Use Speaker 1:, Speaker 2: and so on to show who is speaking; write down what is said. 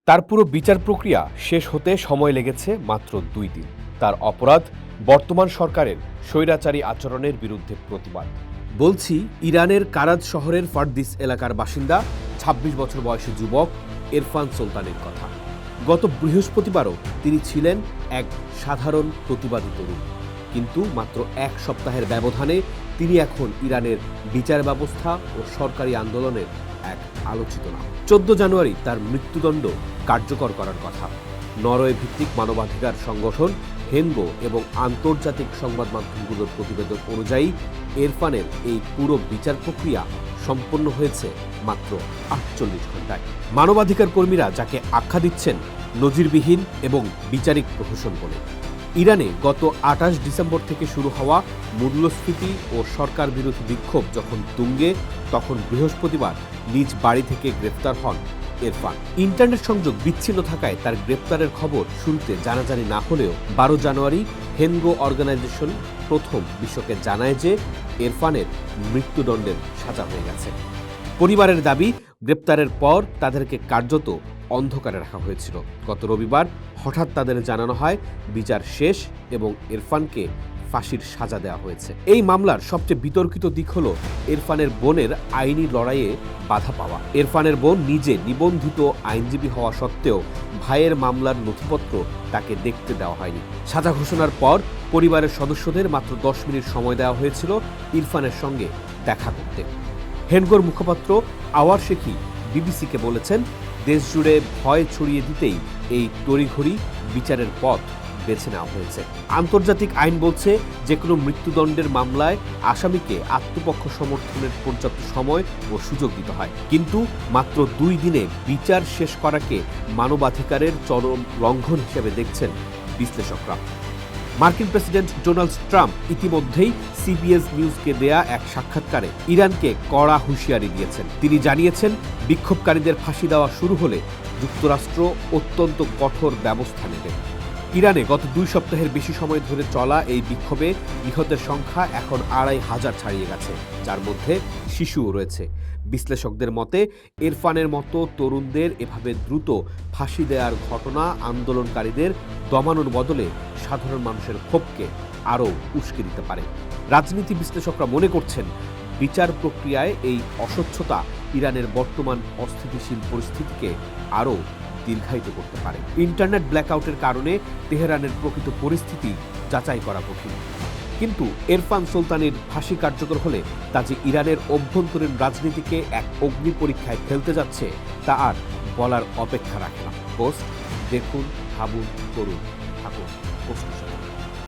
Speaker 1: তার পুরো বিচার প্রক্রিয়া শেষ হতে সময় লেগেছে মাত্র ২ দিন। তার অপরাধ বর্তমান সরকারের স্বৈরাচারী আচরণের বিরুদ্ধে প্রতিবাদ। বলছি ইরানের কারাজ শহরের ফারদিস এলাকার বাসিন্দা ২৬ বছর বয়সী যুবক ইরফান সুলতানের কথা। গত বৃহস্পতিবারও তিনি ছিলেন এক সাধারণ প্রতিবাদী তরুণ, কিন্তু মাত্র এক সপ্তাহের ব্যবধানে তিনি এখন ইরানের বিচার ব্যবস্থা ও সরকারি আন্দোলনের এক আলোচিত নাম। ১৪ জানুয়ারি তার মৃত্যুদণ্ড কার্যকর করার কথা। নরওয়ে ভিত্তিক মানবাধিকার সংগঠন হেনগো এবং আন্তর্জাতিক সংবাদ মাধ্যমগুলোর প্রতিবেদন অনুযায়ী ইরফানের এই পুরো বিচার প্রক্রিয়া সম্পন্ন হয়েছে মাত্র ৪৮ ঘণ্টায়। মানবাধিকার কর্মীরা যাকে আখ্যা দিচ্ছেন নজিরবিহীন এবং বিচারিক প্রহসন বলে। ইরানে গত ২৮ ডিসেম্বর থেকে শুরু হওয়া মূল্যস্ফীতি ও সরকার বিরোধী বিক্ষোভ যখন তুঙ্গে, তখন বৃহস্পতিবার নিজ বাড়ি থেকে গ্রেফতার হন ইরফান। ইন্টারনেট সংযোগ বিচ্ছিন্ন থাকায় তার গ্রেপ্তারের খবর শুরুতে জানাজানি না হলেও ১২ জানুয়ারি হেনগো অর্গানাইজেশন প্রথম বিশ্বকে জানায় যে ইরফানের মৃত্যুদণ্ডের সাজা হয়ে গেছে। পরিবারের দাবি, গ্রেপ্তারের পর তাদেরকে কার্যত অন্ধকারে রাখা হয়েছিল। গত রবিবার হঠাৎ তাদের জানানো হয় বিচার শেষ এবং ইরফানকে ফাঁসির সাজা দেওয়া হয়েছে। এই মামলার সবচেয়ে বিতর্কিত দিক হল ইরফানের বোনের আইনি লড়াইয়ে বাধা পাওয়া। ইরফানের বোন নিজে নিবন্ধিত আইনজীবী হওয়া সত্ত্বেও ভাইয়ের মামলার নথিপত্র তাকে দেখতে দেওয়া হয়নি। সাজা ঘোষণার পর পরিবারের সদস্যদের মাত্র ১০ মিনিট সময় দেওয়া হয়েছিল ইরফানের সঙ্গে দেখা করতে। হেনগোর মুখপাত্র আওয়ার শেখি বিবিসিকে বলেছেন, দেশজুড়ে ভয় ছড়িয়ে দিতেই এই তড়িঘড়ি বিচারের পথ বেছে নেওয়া হয়েছে। আন্তর্জাতিক আইন বলছে, যে কোনো মৃত্যুদণ্ডের মামলায় আসামিকে আত্মপক্ষ সমর্থনের পর্যাপ্ত সময় ও সুযোগ দিতে হয়। কিন্তু মাত্র ২ দিনে বিচার শেষ করাকে মানবাধিকারের চরম লঙ্ঘন হিসেবে দেখছেন বিশ্লেষকরা। মার্কিন প্রেসিডেন্ট ডোনাল্ড ট্রাম্প ইতিমধ্যেই সিবিএস নিউজকে দেয়া এক সাক্ষাৎকারে ইরানকে কড়া হুঁশিয়ারি দিয়েছেন। তিনি জানিয়েছেন, বিক্ষোভকারীদের ফাঁসি দেওয়া শুরু হলে যুক্তরাষ্ট্র অত্যন্ত কঠোর ব্যবস্থা নেবে। ইরানে গত ২ সপ্তাহের বেশি সময় ধরে চলা এই বিক্ষোভে নিহতের সংখ্যা এখন ২৫০০ ছাড়িয়ে গেছে, যার মধ্যে শিশুও রয়েছে। বিশ্লেষকদের মতে, ইরফানের মতো তরুণদের এভাবে দ্রুত ফাঁসি দেওয়ার ঘটনা আন্দোলনকারীদের দমানোর বদলে সাধারণ মানুষের ক্ষোভকে আরও উস্কে দিতে পারে। রাজনীতি বিশ্লেষকরা মনে করছেন, বিচার প্রক্রিয়ায় এই অস্বচ্ছতা ইরানের বর্তমান অস্থিতিশীল পরিস্থিতিকে আরও দীর্ঘায়িত করতে পারে। ইন্টারনেট ব্ল্যাকআউটের কারণে তেহরানের প্রকৃত পরিস্থিতি যাচাই করা কঠিন। কিন্তু ইরফান সুলতানের ফাঁসি কার্যকর হলে তা যে ইরানের অভ্যন্তরীণ রাজনীতিকে এক অগ্নি পরীক্ষায় ফেলতে যাচ্ছে, তা আর বলার অপেক্ষা রাখে না। পোস্ট দেখুন, ভাবুন, করুন, থাকুন।